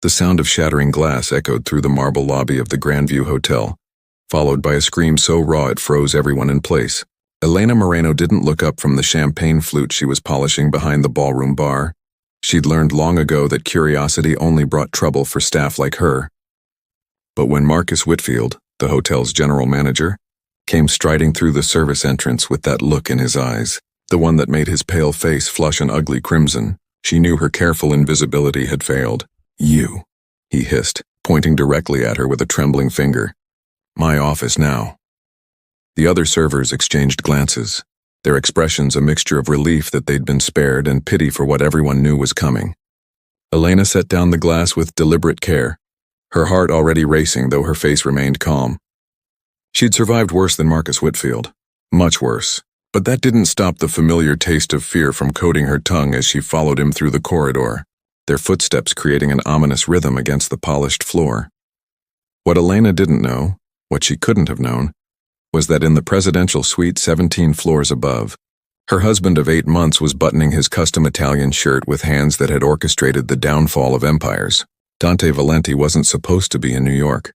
The sound of shattering glass echoed through the marble lobby of the Grandview Hotel, followed by a scream so raw it froze everyone in place. Elena Moreno didn't look up from the champagne flute she was polishing behind the ballroom bar. She'd learned long ago that curiosity only brought trouble for staff like her. But when Marcus Whitfield, the hotel's general manager, came striding through the service entrance with that look in his eyes, the one that made his pale face flush an ugly crimson, she knew her careful invisibility had failed. "You," he hissed, pointing directly at her with a trembling finger. "My office now." The other servers exchanged glances, their expressions a mixture of relief that they'd been spared and pity for what everyone knew was coming. Elena set down the glass with deliberate care, her heart already racing though her face remained calm. She'd survived worse than Marcus Whitfield, much worse, but that didn't stop the familiar taste of fear from coating her tongue as she followed him through the corridor, their footsteps creating an ominous rhythm against the polished floor. What Elena didn't know, what she couldn't have known, was that in the presidential suite 17 floors above, her husband of 8 months was buttoning his custom Italian shirt with hands that had orchestrated the downfall of empires. Dante Valenti wasn't supposed to be in New York.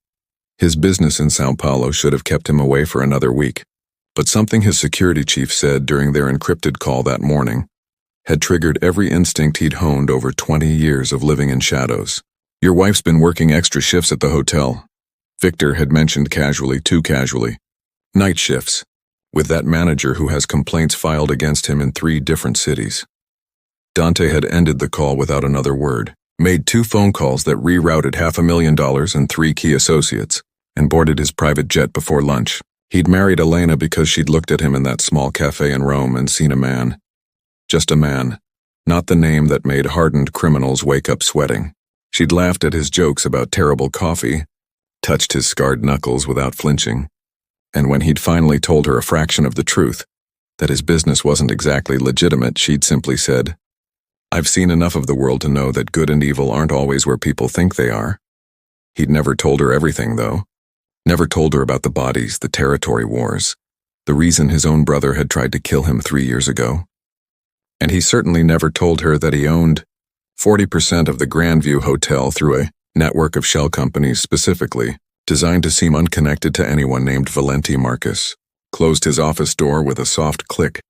His business in Sao Paulo should have kept him away for another week, but something his security chief said during their encrypted call that morning had triggered every instinct he'd honed over 20 years of living in shadows. "Your wife's been working extra shifts at the hotel," Victor had mentioned casually, too casually. "Night shifts, with that manager who has complaints filed against him in 3 different cities." Dante had ended the call without another word, made 2 phone calls that rerouted $500,000 and 3 key associates, and boarded his private jet before lunch. He'd married Elena because she'd looked at him in that small cafe in Rome and seen a man. Just a man, not the name that made hardened criminals wake up sweating. She'd laughed at his jokes about terrible coffee, touched his scarred knuckles without flinching. And when he'd finally told her a fraction of the truth, that his business wasn't exactly legitimate, she'd simply said, "I've seen enough of the world to know that good and evil aren't always where people think they are." He'd never told her everything, though. Never told her about the bodies, the territory wars, the reason his own brother had tried to kill him 3 years ago. And he certainly never told her that he owned 40% of the Grandview Hotel through a network of shell companies specifically designed to seem unconnected to anyone named Valenti. Marcus closed his office door with a soft click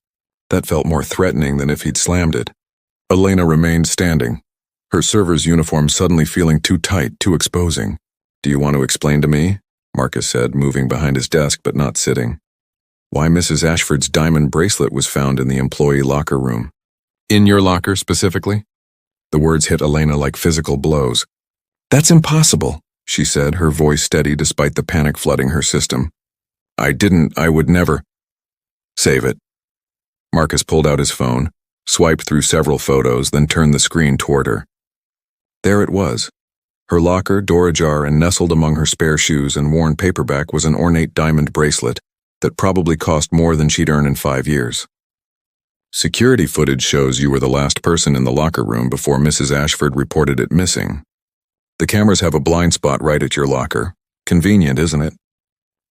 that felt more threatening than if he'd slammed it. Elena remained standing, her server's uniform suddenly feeling too tight, too exposing. "Do you want to explain to me?" Marcus said, moving behind his desk but not sitting. "Why Mrs. Ashford's diamond bracelet was found in the employee locker room." "In your locker specifically?" The words hit Elena like physical blows. "That's impossible," she said, her voice steady despite the panic flooding her system. I would never." "Save it." Marcus pulled out his phone, swiped through several photos, then turned the screen toward her. There it was. Her locker, door ajar, and nestled among her spare shoes and worn paperback was an ornate diamond bracelet that probably cost more than she'd earn in 5 years. "Security footage shows you were the last person in the locker room before Mrs. Ashford reported it missing. The cameras have a blind spot right at your locker. Convenient, isn't it?"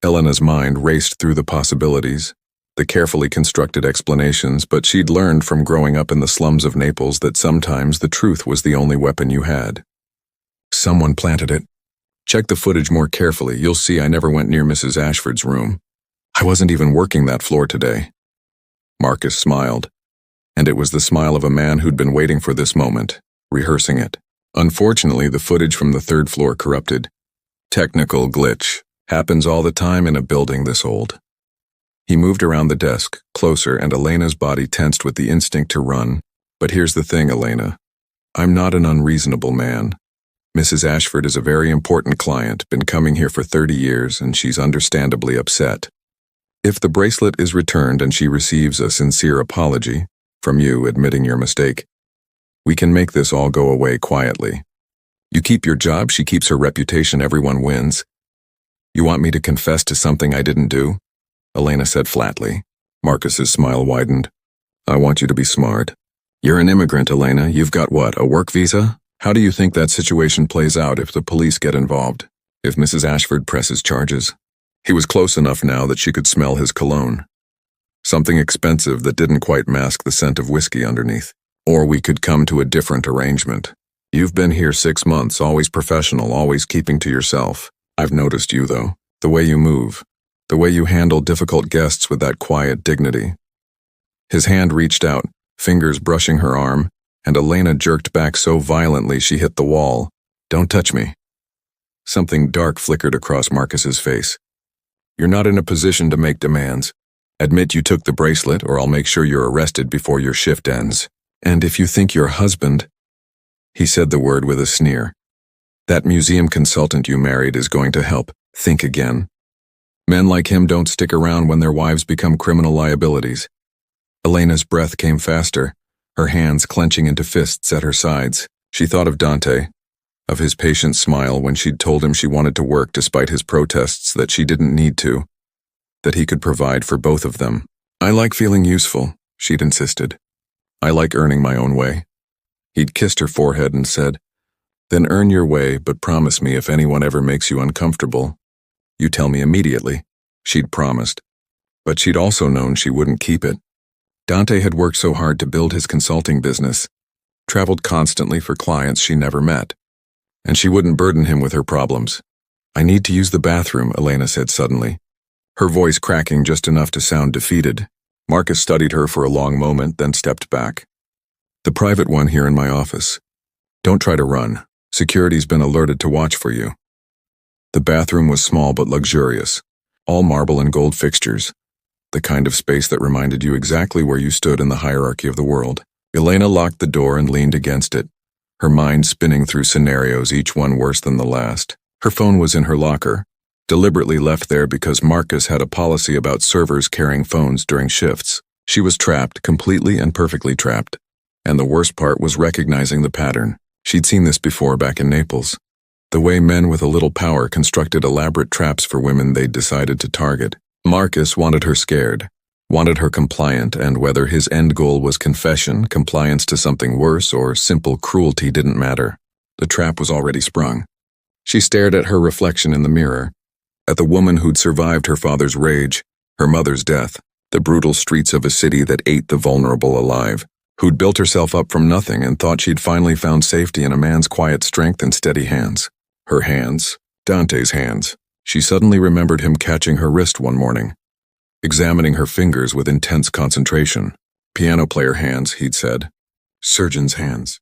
Elena's mind raced through the possibilities, the carefully constructed explanations, but she'd learned from growing up in the slums of Naples that sometimes the truth was the only weapon you had. "Someone planted it. Check the footage more carefully. You'll see I never went near Mrs. Ashford's room. I wasn't even working that floor today." Marcus smiled, and it was the smile of a man who'd been waiting for this moment, rehearsing it. Unfortunately, the footage from the 3rd floor corrupted. Technical glitch. Happens all the time in a building this old. He moved around the desk, closer, and Elena's body tensed with the instinct to run. "But here's the thing, Elena. I'm not an unreasonable man. Mrs. Ashford is a very important client, been coming here for 30 years, and she's understandably upset. If the bracelet is returned and she receives a sincere apology from you admitting your mistake, we can make this all go away quietly. You keep your job, she keeps her reputation, everyone wins. You want me to confess to something I didn't do?" Elena said flatly. Marcus's smile widened. "I want you to be smart. You're an immigrant, Elena. You've got what, a work visa? How do you think that situation plays out if the police get involved? If Mrs. Ashford presses charges?" He was close enough now that she could smell his cologne. Something expensive that didn't quite mask the scent of whiskey underneath. "Or we could come to a different arrangement." You've been here 6 months, always professional, always keeping to yourself. I've noticed you, though. The way you move. The way you handle difficult guests with that quiet dignity. His hand reached out, fingers brushing her arm, and Elena jerked back so violently she hit the wall. Don't touch me. Something dark flickered across Marcus's face. You're not in a position to make demands. Admit you took the bracelet, or I'll make sure you're arrested before your shift ends. And if you think your husband... He said the word with a sneer. That museum consultant you married is going to help. Think again. Men like him don't stick around when their wives become criminal liabilities. Elena's breath came faster, her hands clenching into fists at her sides. She thought of Dante, of his patient smile when she'd told him she wanted to work despite his protests that she didn't need to, that he could provide for both of them. I like feeling useful, she'd insisted. I like earning my own way. He'd kissed her forehead and said, Then earn your way, but promise me if anyone ever makes you uncomfortable, you tell me immediately. She'd promised. But she'd also known she wouldn't keep it. Dante had worked so hard to build his consulting business, traveled constantly for clients she never met, and she wouldn't burden him with her problems. I need to use the bathroom, Elena said suddenly, her voice cracking just enough to sound defeated. Marcus studied her for a long moment, then stepped back. The private one here in my office. Don't try to run. Security's been alerted to watch for you. The bathroom was small but luxurious, all marble and gold fixtures, the kind of space that reminded you exactly where you stood in the hierarchy of the world. Elena locked the door and leaned against it, her mind spinning through scenarios, each one worse than the last. Her phone was in her locker, deliberately left there because Marcus had a policy about servers carrying phones during shifts. She was trapped, completely and perfectly trapped. And the worst part was recognizing the pattern. She'd seen this before back in Naples. The way men with a little power constructed elaborate traps for women they'd decided to target. Marcus wanted her scared, wanted her compliant, and whether his end goal was confession, compliance to something worse, or simple cruelty didn't matter. The trap was already sprung. She stared at her reflection in the mirror, at the woman who'd survived her father's rage, her mother's death, the brutal streets of a city that ate the vulnerable alive, who'd built herself up from nothing and thought she'd finally found safety in a man's quiet strength and steady hands. Her hands, Dante's hands. She suddenly remembered him catching her wrist one morning, examining her fingers with intense concentration. Piano player hands, he'd said. Surgeon's hands.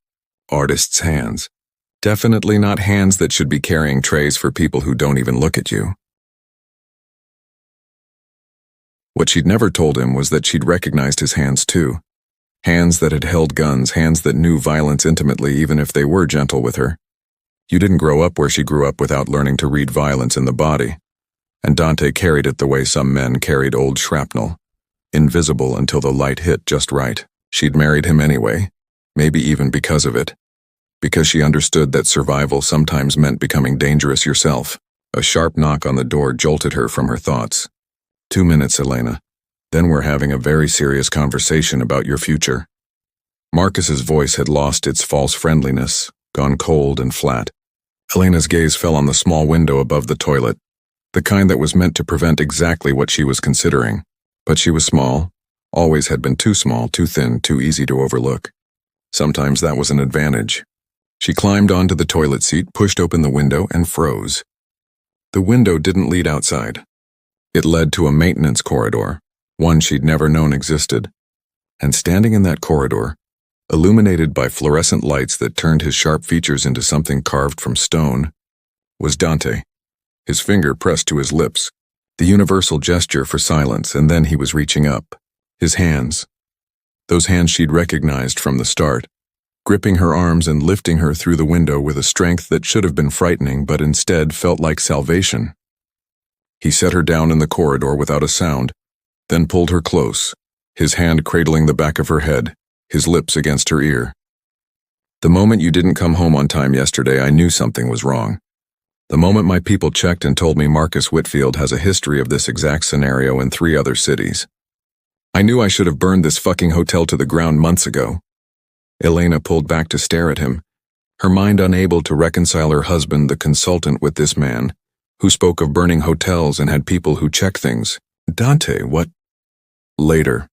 Artist's hands. Definitely not hands that should be carrying trays for people who don't even look at you. What she'd never told him was that she'd recognized his hands too. Hands that had held guns, hands that knew violence intimately even if they were gentle with her. You didn't grow up where she grew up without learning to read violence in the body, and Dante carried it the way some men carried old shrapnel, invisible until the light hit just right. She'd married him anyway, maybe even because of it, because she understood that survival sometimes meant becoming dangerous yourself. A sharp knock on the door jolted her from her thoughts. 2 minutes, Elena. Then we're having a very serious conversation about your future. Marcus's voice had lost its false friendliness, gone cold and flat. Elena's gaze fell on the small window above the toilet, the kind that was meant to prevent exactly what she was considering. But she was small, always had been too small, too thin, too easy to overlook. Sometimes that was an advantage. She climbed onto the toilet seat, pushed open the window, and froze. The window didn't lead outside. It led to a maintenance corridor, one she'd never known existed. And standing in that corridor, illuminated by fluorescent lights that turned his sharp features into something carved from stone, was Dante, his finger pressed to his lips, the universal gesture for silence, and then he was reaching up. His hands, those hands she'd recognized from the start, gripping her arms and lifting her through the window with a strength that should have been frightening but instead felt like salvation. He set her down in the corridor without a sound, then pulled her close, his hand cradling the back of her head, his lips against her ear. The moment you didn't come home on time yesterday, I knew something was wrong. The moment my people checked and told me Marcus Whitfield has a history of this exact scenario in 3 other cities. I knew I should have burned this fucking hotel to the ground months ago. Elena pulled back to stare at him, her mind unable to reconcile her husband, the consultant, with this man, who spoke of burning hotels and had people who check things. Dante, what? Later.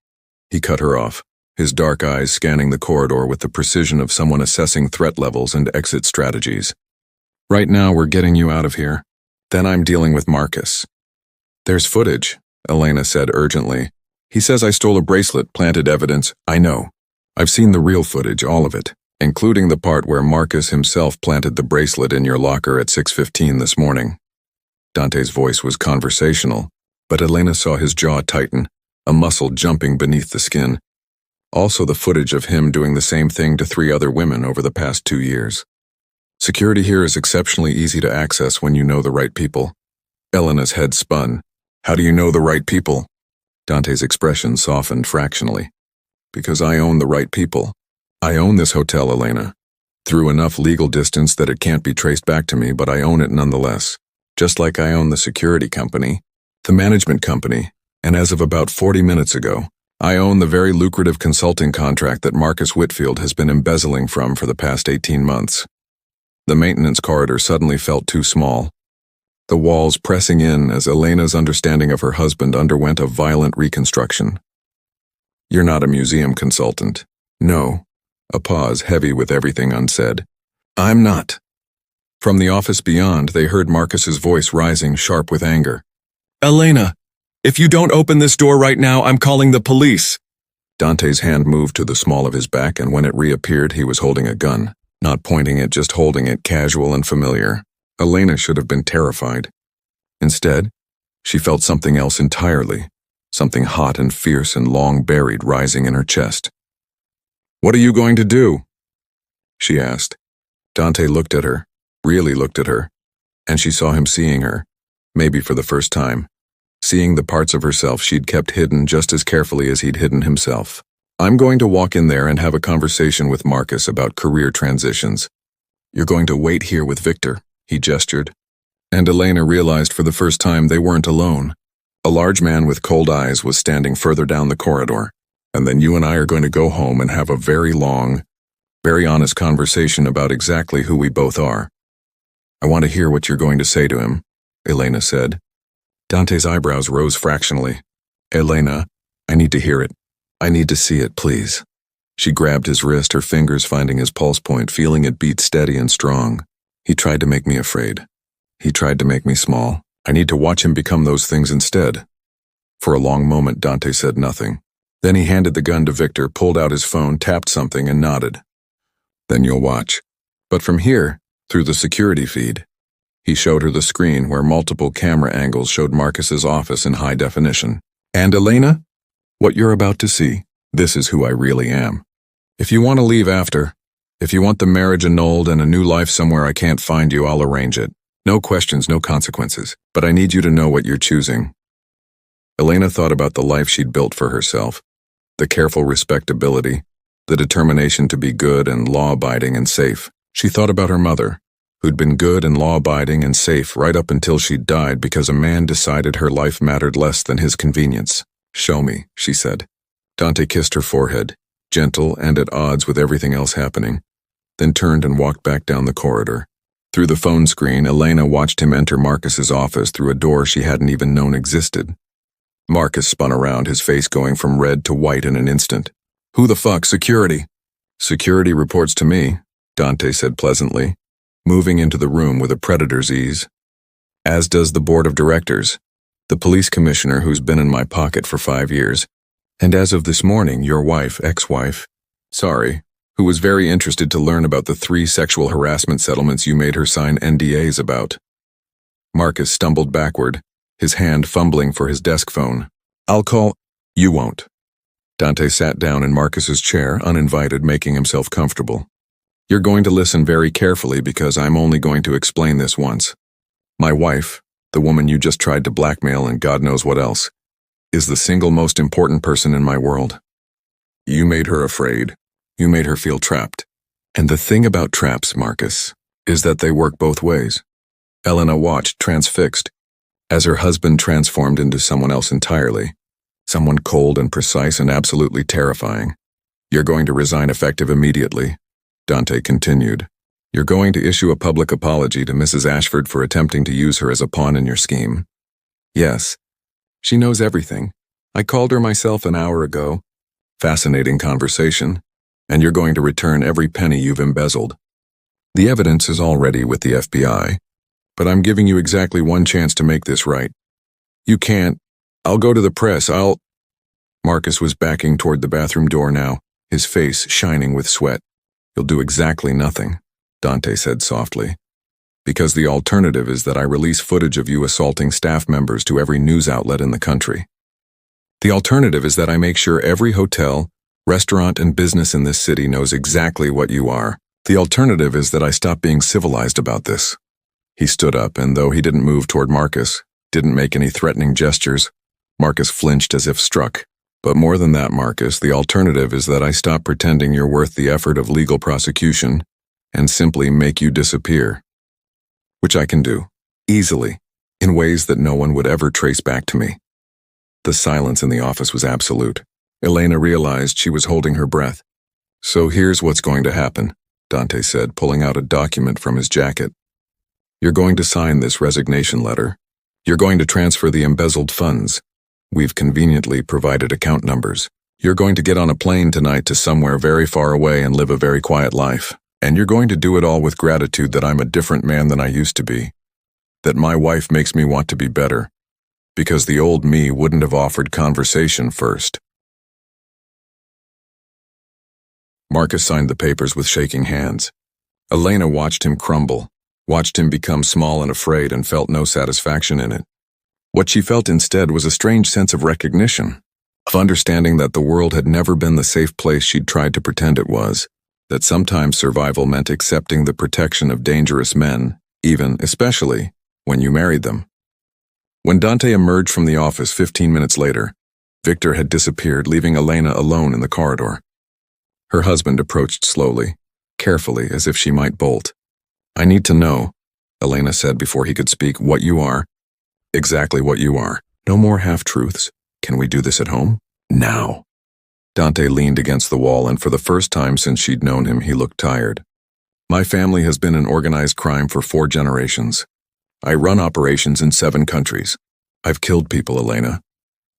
He cut her off, his dark eyes scanning the corridor with the precision of someone assessing threat levels and exit strategies. Right now, we're getting you out of here. Then I'm dealing with Marcus. There's footage, Elena said urgently. He says I stole a bracelet, planted evidence. I know. I've seen the real footage, all of it, including the part where Marcus himself planted the bracelet in your locker at 6:15 this morning. Dante's voice was conversational, but Elena saw his jaw tighten, a muscle jumping beneath the skin. Also the footage of him doing the same thing to 3 other women over the past 2 years. Security here is exceptionally easy to access when you know the right people. Elena's head spun. How do you know the right people? Dante's expression softened fractionally. Because I own the right people. I own this hotel, Elena. Through enough legal distance that it can't be traced back to me, but I own it nonetheless. Just like I own the security company, the management company, and as of about 40 minutes ago, I own the very lucrative consulting contract that Marcus Whitfield has been embezzling from for the past 18 months. The maintenance corridor suddenly felt too small, the walls pressing in as Elena's understanding of her husband underwent a violent reconstruction. You're not a museum consultant. No. A pause heavy with everything unsaid. I'm not. From the office beyond, they heard Marcus's voice rising sharp with anger. Elena, if you don't open this door right now, I'm calling the police. Dante's hand moved to the small of his back, and when it reappeared, he was holding a gun. Not pointing it, just holding it, casual and familiar. Elena should have been terrified. Instead, she felt something else entirely, something hot and fierce and long buried rising in her chest. What are you going to do? She asked. Dante looked at her, really looked at her, and she saw him seeing her, maybe for the first time, seeing the parts of herself she'd kept hidden just as carefully as he'd hidden himself. I'm going to walk in there and have a conversation with Marcus about career transitions. You're going to wait here with Victor, he gestured. And Elena realized for the first time they weren't alone. A large man with cold eyes was standing further down the corridor. And then you and I are going to go home and have a very long, very honest conversation about exactly who we both are. I want to hear what you're going to say to him, Elena said. Dante's eyebrows rose fractionally. Elena, I need to hear it. I need to see it, please. She grabbed his wrist, her fingers finding his pulse point, feeling it beat steady and strong. He tried to make me afraid. He tried to make me small. I need to watch him become those things instead. For a long moment, Dante said nothing. Then he handed the gun to Victor, pulled out his phone, tapped something, and nodded. Then you'll watch. But from here, through the security feed. He showed her the screen where multiple camera angles showed Marcus's office in high definition. And Elena? What you're about to see, this is who I really am. If you want to leave after, if you want the marriage annulled and a new life somewhere I can't find you, I'll arrange it. No questions, no consequences. But I need you to know what you're choosing. Elena thought about the life she'd built for herself, the careful respectability, the determination to be good and law-abiding and safe. She thought about her mother, who'd been good and law-abiding and safe right up until she'd died because a man decided her life mattered less than his convenience. Show me, she said. Dante kissed her forehead, gentle and at odds with everything else happening, then turned and walked back down the corridor. Through the phone screen, Elena watched him enter Marcus's office through a door she hadn't even known existed. Marcus spun around, his face going from red to white in an instant. Who the fuck, security? Security reports to me, Dante said pleasantly, moving into the room with a predator's ease. As does the board of directors, the police commissioner who's been in my pocket for 5 years, and as of this morning, your wife, ex-wife, who was very interested to learn about the 3 sexual harassment settlements you made her sign NDAs about. Marcus stumbled backward, his hand fumbling for his desk phone. I'll call. You won't. Dante sat down in Marcus's chair, uninvited, making himself comfortable. You're going to listen very carefully because I'm only going to explain this once. My wife, the woman you just tried to blackmail and God knows what else, is the single most important person in my world. You made her afraid. You made her feel trapped. And the thing about traps, Marcus, is that they work both ways. Elena watched, transfixed, as her husband transformed into someone else entirely, someone cold and precise and absolutely terrifying. You're going to resign effective immediately, Dante continued. You're going to issue a public apology to Mrs. Ashford for attempting to use her as a pawn in your scheme. Yes, she knows everything. I called her myself an hour ago. Fascinating conversation. And you're going to return every penny you've embezzled. The evidence is already with the FBI, but I'm giving you exactly one chance to make this right. You can't. I'll go to the press. Marcus was backing toward the bathroom door now, his face shining with sweat. You'll do exactly nothing, Dante said softly. Because the alternative is that I release footage of you assaulting staff members to every news outlet in the country. The alternative is that I make sure every hotel, restaurant, and business in this city knows exactly what you are. The alternative is that I stop being civilized about this. He stood up, and though he didn't move toward Marcus, didn't make any threatening gestures, Marcus flinched as if struck. But more than that, Marcus, the alternative is that I stop pretending you're worth the effort of legal prosecution and simply make you disappear. Which I can do, easily, in ways that no one would ever trace back to me. The silence in the office was absolute. Elena realized she was holding her breath. So here's what's going to happen, Dante said, pulling out a document from his jacket. You're going to sign this resignation letter. You're going to transfer the embezzled funds. We've conveniently provided account numbers. You're going to get on a plane tonight to somewhere very far away and live a very quiet life. And you're going to do it all with gratitude that I'm a different man than I used to be. That my wife makes me want to be better. Because the old me wouldn't have offered conversation first. Marcus signed the papers with shaking hands. Elena watched him crumble, watched him become small and afraid, and felt no satisfaction in it. What she felt instead was a strange sense of recognition, of understanding that the world had never been the safe place she'd tried to pretend it was, that sometimes survival meant accepting the protection of dangerous men, even, especially, when you married them. When Dante emerged from the office 15 minutes later, Victor had disappeared, leaving Elena alone in the corridor. Her husband approached slowly, carefully, as if she might bolt. I need to know, Elena said before he could speak, what you are. Exactly what you are. No more half-truths. Can we do this at home? Now. Dante leaned against the wall, and for the first time since she'd known him, he looked tired. My family has been in organized crime for 4 generations. I run operations in 7 countries. I've killed people, Elena.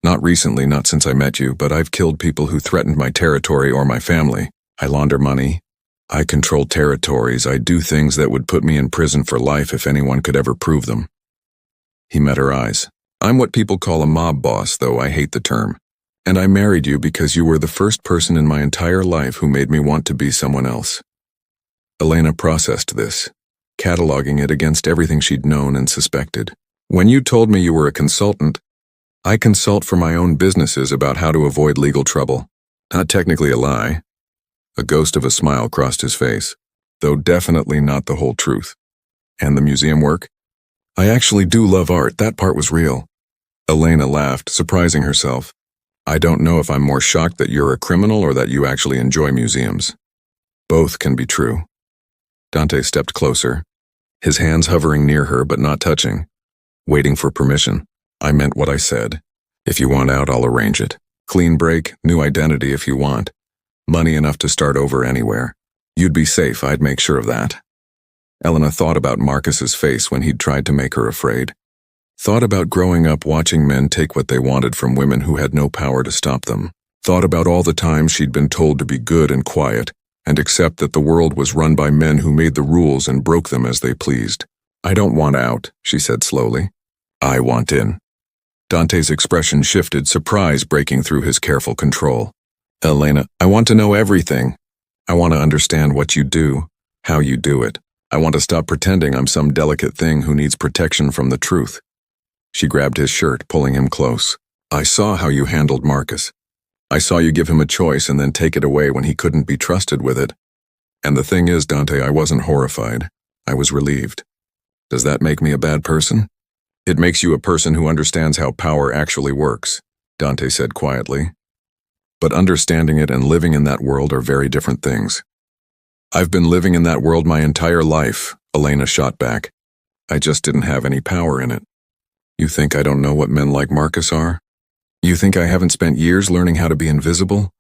Not recently, not since I met you, but I've killed people who threatened my territory or my family. I launder money. I control territories. I do things that would put me in prison for life if anyone could ever prove them. He met her eyes. I'm what people call a mob boss, though I hate the term. And I married you because you were the first person in my entire life who made me want to be someone else. Elena processed this, cataloging it against everything she'd known and suspected. When you told me you were a consultant, I consult for my own businesses about how to avoid legal trouble. Not technically a lie. A ghost of a smile crossed his face, though definitely not the whole truth. And the museum work? I actually do love art. That part was real. Elena laughed, surprising herself. I don't know if I'm more shocked that you're a criminal or that you actually enjoy museums. Both can be true. Dante stepped closer, his hands hovering near her but not touching, waiting for permission. I meant what I said. If you want out, I'll arrange it. Clean break, new identity if you want. Money enough to start over anywhere. You'd be safe, I'd make sure of that. Elena thought about Marcus's face when he'd tried to make her afraid. Thought about growing up watching men take what they wanted from women who had no power to stop them. Thought about all the times she'd been told to be good and quiet, and accept that the world was run by men who made the rules and broke them as they pleased. I don't want out, she said slowly. I want in. Dante's expression shifted, surprise breaking through his careful control. Elena, I want to know everything. I want to understand what you do, how you do it. I want to stop pretending I'm some delicate thing who needs protection from the truth. She grabbed his shirt, pulling him close. I saw how you handled Marcus. I saw you give him a choice and then take it away when he couldn't be trusted with it. And the thing is, Dante, I wasn't horrified. I was relieved. Does that make me a bad person? It makes you a person who understands how power actually works, Dante said quietly. But understanding it and living in that world are very different things. I've been living in that world my entire life, Elena shot back. I just didn't have any power in it. You think I don't know what men like Marcus are? You think I haven't spent years learning how to be invisible?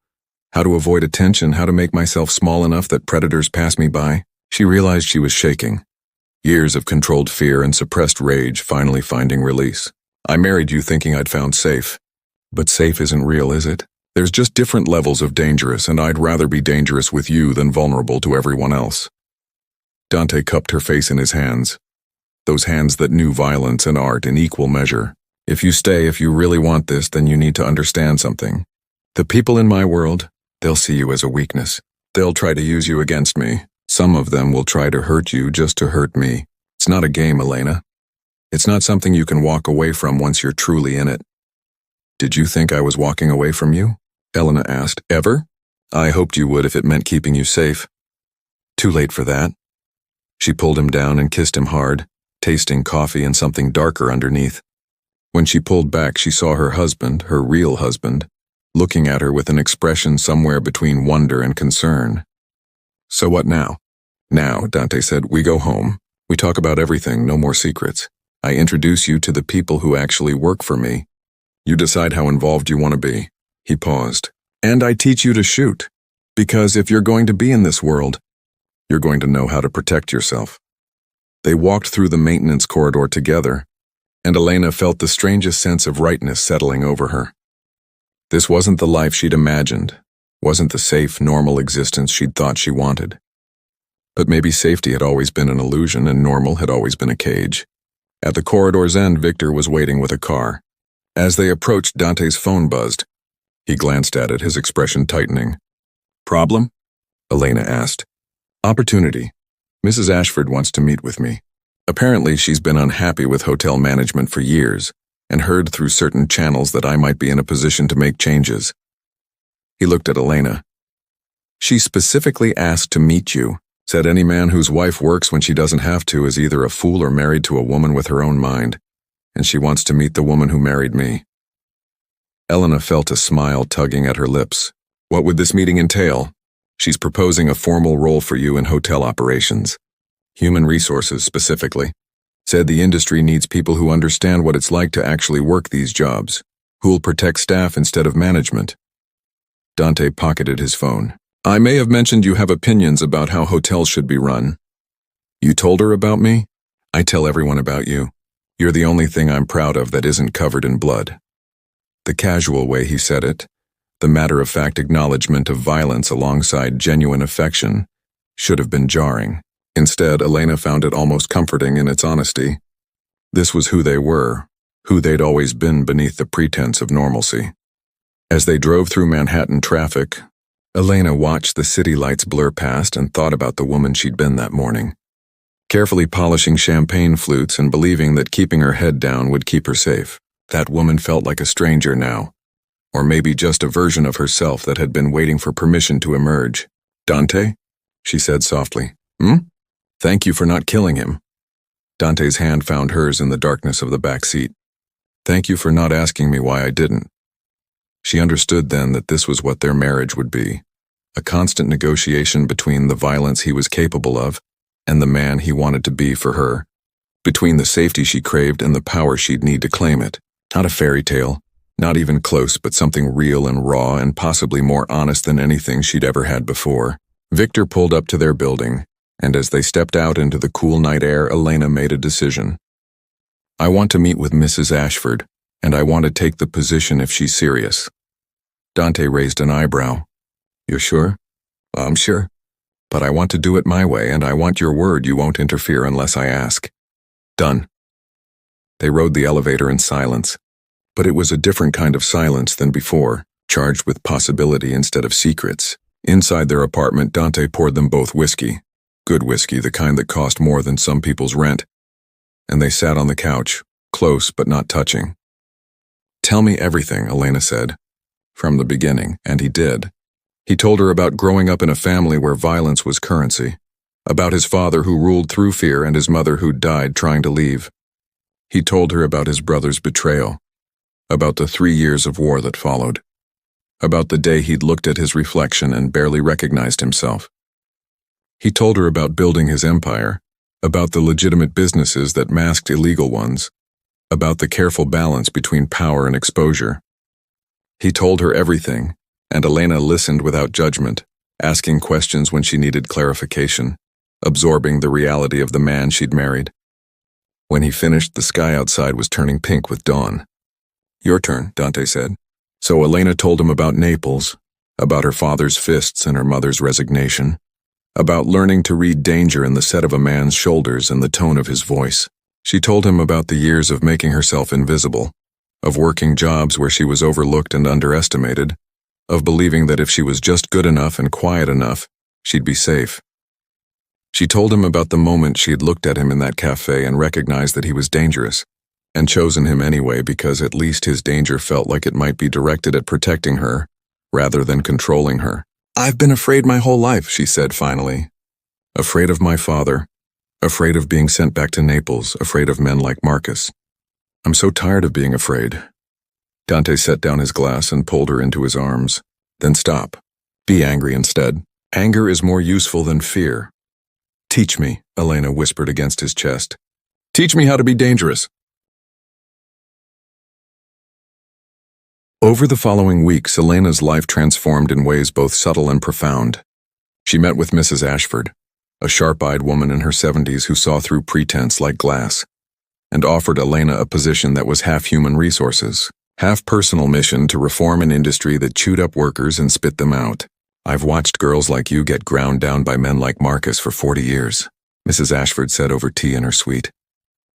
How to avoid attention, how to make myself small enough that predators pass me by? She realized she was shaking. Years of controlled fear and suppressed rage finally finding release. I married you thinking I'd found safe. But safe isn't real, is it? There's just different levels of dangerous, and I'd rather be dangerous with you than vulnerable to everyone else. Dante cupped her face in his hands, those hands that knew violence and art in equal measure. If you really want this, then you need to understand something. The people in my world, they'll see you as a weakness. They'll try to use you against me. Some of them will try to hurt you just to hurt me. It's not a game, Elena. It's not something you can walk away from once you're truly in it. Did you think I was walking away from you? Elena asked. Ever? I hoped you would if it meant keeping you safe. Too late for that. She pulled him down and kissed him hard, tasting coffee and something darker underneath. When she pulled back, she saw her husband, her real husband, looking at her with an expression somewhere between wonder and concern. So what now? Now, Dante said, we go home. We talk about everything, no more secrets. I introduce you to the people who actually work for me. You decide how involved you want to be. He paused. And I teach you to shoot. Because if you're going to be in this world, you're going to know how to protect yourself. They walked through the maintenance corridor together, and Elena felt the strangest sense of rightness settling over her. This wasn't the life she'd imagined, wasn't the safe, normal existence she'd thought she wanted. But maybe safety had always been an illusion and normal had always been a cage. At the corridor's end, Victor was waiting with a car. As they approached, Dante's phone buzzed. He glanced at it, his expression tightening. Problem? Elena asked. Opportunity. Mrs. Ashford wants to meet with me. Apparently, she's been unhappy with hotel management for years and heard through certain channels that I might be in a position to make changes. He looked at Elena. She specifically asked to meet you, said any man whose wife works when she doesn't have to is either a fool or married to a woman with her own mind, and she wants to meet the woman who married me. Elena felt a smile tugging at her lips. What would this meeting entail? She's proposing a formal role for you in hotel operations. Human resources, specifically. Said the industry needs people who understand what it's like to actually work these jobs, who'll protect staff instead of management. Dante pocketed his phone. I may have mentioned you have opinions about how hotels should be run. You told her about me? I tell everyone about you. You're the only thing I'm proud of that isn't covered in blood. The casual way he said it, the matter-of-fact acknowledgement of violence alongside genuine affection, should have been jarring. Instead, Elena found it almost comforting in its honesty. This was who they were, who they'd always been beneath the pretense of normalcy. As they drove through Manhattan traffic, Elena watched the city lights blur past and thought about the woman she'd been that morning. Carefully polishing champagne flutes and believing that keeping her head down would keep her safe. That woman felt like a stranger now. Or maybe just a version of herself that had been waiting for permission to emerge. Dante? She said softly. Thank you for not killing him. Dante's hand found hers in the darkness of the back seat. Thank you for not asking me why I didn't. She understood then that this was what their marriage would be. A constant negotiation between the violence he was capable of and the man he wanted to be for her. Between the safety she craved and the power she'd need to claim it. Not a fairy tale. Not even close, but something real and raw and possibly more honest than anything she'd ever had before. Victor pulled up to their building, and as they stepped out into the cool night air, Elena made a decision. I want to meet with Mrs. Ashford, and I want to take the position if she's serious. Dante raised an eyebrow. You're sure? I'm sure. But I want to do it my way, and I want your word you won't interfere unless I ask. Done. They rode the elevator in silence. But it was a different kind of silence than before, charged with possibility instead of secrets. Inside their apartment, Dante poured them both whiskey. Good whiskey, the kind that cost more than some people's rent. And they sat on the couch, close but not touching. Tell me everything, Elena said. From the beginning, and he did. He told her about growing up in a family where violence was currency, about his father who ruled through fear and his mother who died trying to leave. He told her about his brother's betrayal, about the 3 years of war that followed, about the day he'd looked at his reflection and barely recognized himself. He told her about building his empire, about the legitimate businesses that masked illegal ones, about the careful balance between power and exposure. He told her everything, and Elena listened without judgment, asking questions when she needed clarification, absorbing the reality of the man she'd married. When he finished, the sky outside was turning pink with dawn. Your turn, Dante said. So Elena told him about Naples, about her father's fists and her mother's resignation, about learning to read danger in the set of a man's shoulders and the tone of his voice. She told him about the years of making herself invisible, of working jobs where she was overlooked and underestimated, of believing that if she was just good enough and quiet enough, she'd be safe. She told him about the moment she had looked at him in that cafe and recognized that he was dangerous, and chosen him anyway because at least his danger felt like it might be directed at protecting her, rather than controlling her. "I've been afraid my whole life," she said finally. "Afraid of my father, afraid of being sent back to Naples, afraid of men like Marcus. I'm so tired of being afraid." Dante set down his glass and pulled her into his arms. "Then stop. Be angry instead. Anger is more useful than fear." "Teach me," Elena whispered against his chest. "Teach me how to be dangerous." Over the following weeks, Elena's life transformed in ways both subtle and profound. She met with Mrs. Ashford, a sharp-eyed woman in her 70s who saw through pretense like glass, and offered Elena a position that was half human resources, half personal mission to reform an industry that chewed up workers and spit them out. "I've watched girls like you get ground down by men like Marcus for 40 years, Mrs. Ashford said over tea in her suite.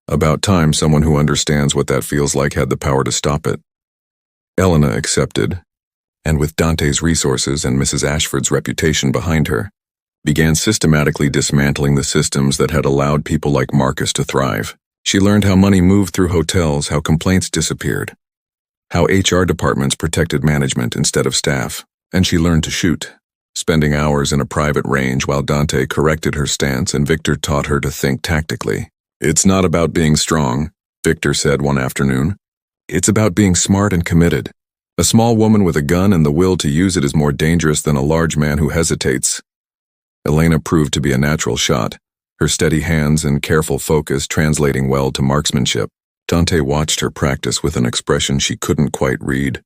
About time someone who understands what that feels like had the power to stop it. Elena accepted, and with Dante's resources and Mrs. Ashford's reputation behind her, began systematically dismantling the systems that had allowed people like Marcus to thrive. She learned how money moved through hotels, how complaints disappeared, how HR departments protected management instead of staff, and she learned to shoot, spending hours in a private range while Dante corrected her stance and Victor taught her to think tactically. "It's not about being strong," Victor said one afternoon. "It's about being smart and committed. A small woman with a gun and the will to use it is more dangerous than a large man who hesitates." Elena proved to be a natural shot, her steady hands and careful focus translating well to marksmanship. Dante watched her practice with an expression she couldn't quite read,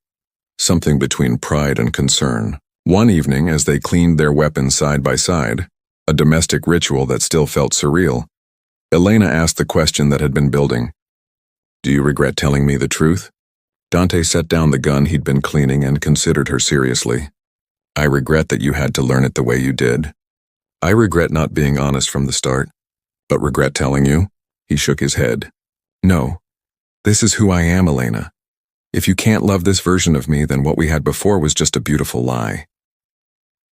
something between pride and concern. One evening, as they cleaned their weapons side by side, a domestic ritual that still felt surreal, Elena asked the question that had been building. "Do you regret telling me the truth?" Dante set down the gun he'd been cleaning and considered her seriously. "I regret that you had to learn it the way you did. I regret not being honest from the start, but regret telling you?" He shook his head. "No. This is who I am, Elena. If you can't love this version of me, then what we had before was just a beautiful lie."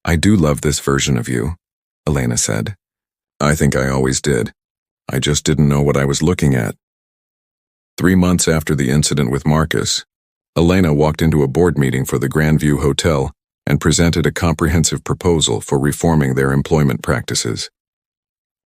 "I do love this version of you," Elena said. "I think I always did. I just didn't know what I was looking at." 3 months after the incident with Marcus, Elena walked into a board meeting for the Grandview Hotel and presented a comprehensive proposal for reforming their employment practices.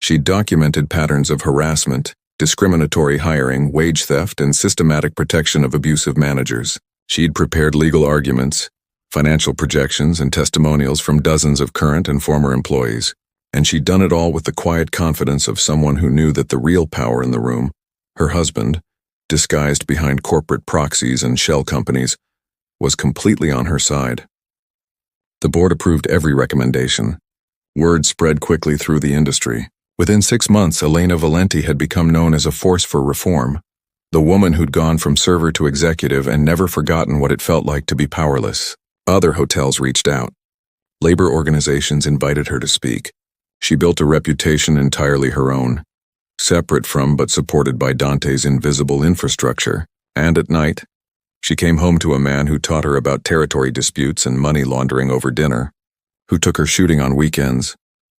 She documented patterns of harassment, discriminatory hiring, wage theft, and systematic protection of abusive managers. She'd prepared legal arguments, financial projections, and testimonials from dozens of current and former employees, and she'd done it all with the quiet confidence of someone who knew that the real power in the room, her husband, disguised behind corporate proxies and shell companies, was completely on her side. The board approved every recommendation. Word spread quickly through the industry. Within 6 months, Elena Valenti had become known as a force for reform, the woman who'd gone from server to executive and never forgotten what it felt like to be powerless. Other hotels reached out. Labor organizations invited her to speak. She built a reputation entirely her own, separate from but supported by Dante's invisible infrastructure, and at night, she came home to a man who taught her about territory disputes and money laundering over dinner, who took her shooting on weekends,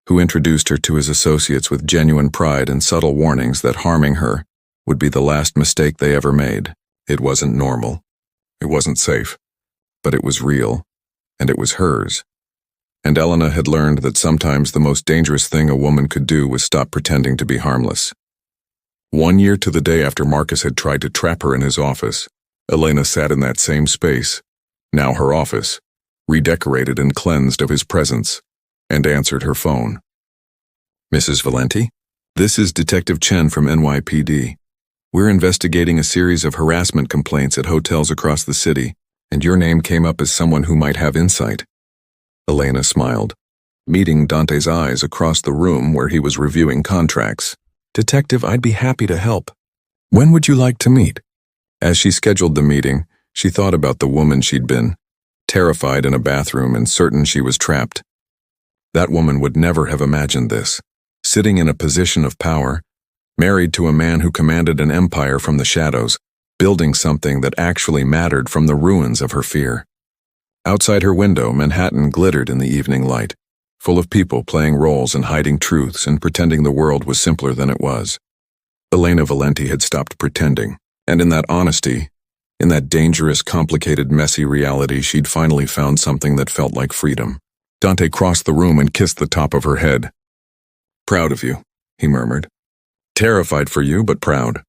who introduced her to his associates with genuine pride and subtle warnings that harming her would be the last mistake they ever made. It wasn't normal. It wasn't safe. But it was real, and it was hers. And Elena had learned that sometimes the most dangerous thing a woman could do was stop pretending to be harmless. 1 year to the day after Marcus had tried to trap her in his office, Elena sat in that same space, now her office, redecorated and cleansed of his presence, and answered her phone. "Mrs. Valenti? This is Detective Chen from NYPD. We're investigating a series of harassment complaints at hotels across the city, and your name came up as someone who might have insight." Elena smiled, meeting Dante's eyes across the room where he was reviewing contracts. "Detective, I'd be happy to help. When would you like to meet?" As she scheduled the meeting, She thought about the woman she'd been, terrified in a bathroom and certain she was trapped. That woman would never have imagined this, sitting in a position of power, married to a man who commanded an empire from the shadows, building something that actually mattered from the ruins of her fear. Outside her window, Manhattan glittered in the evening light, full of people playing roles and hiding truths and pretending the world was simpler than it was. Elena Valenti had stopped pretending, and in that honesty, in that dangerous, complicated, messy reality, she'd finally found something that felt like freedom. Dante crossed the room and kissed the top of her head. "Proud of you," he murmured. "Terrified for you, but proud."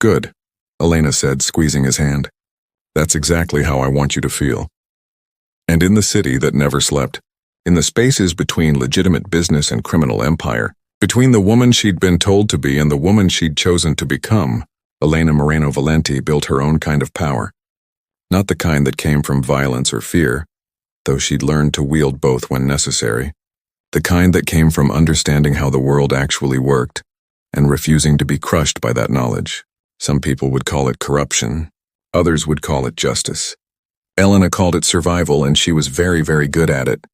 "Good," Elena said, squeezing his hand. "That's exactly how I want you to feel." And in the city that never slept, in the spaces between legitimate business and criminal empire, between the woman she'd been told to be and the woman she'd chosen to become, Elena Moreno Valenti built her own kind of power. Not the kind that came from violence or fear, though she'd learned to wield both when necessary. The kind that came from understanding how the world actually worked and refusing to be crushed by that knowledge. Some people would call it corruption. Others would call it justice. Elena called it survival, and she was very, very good at it.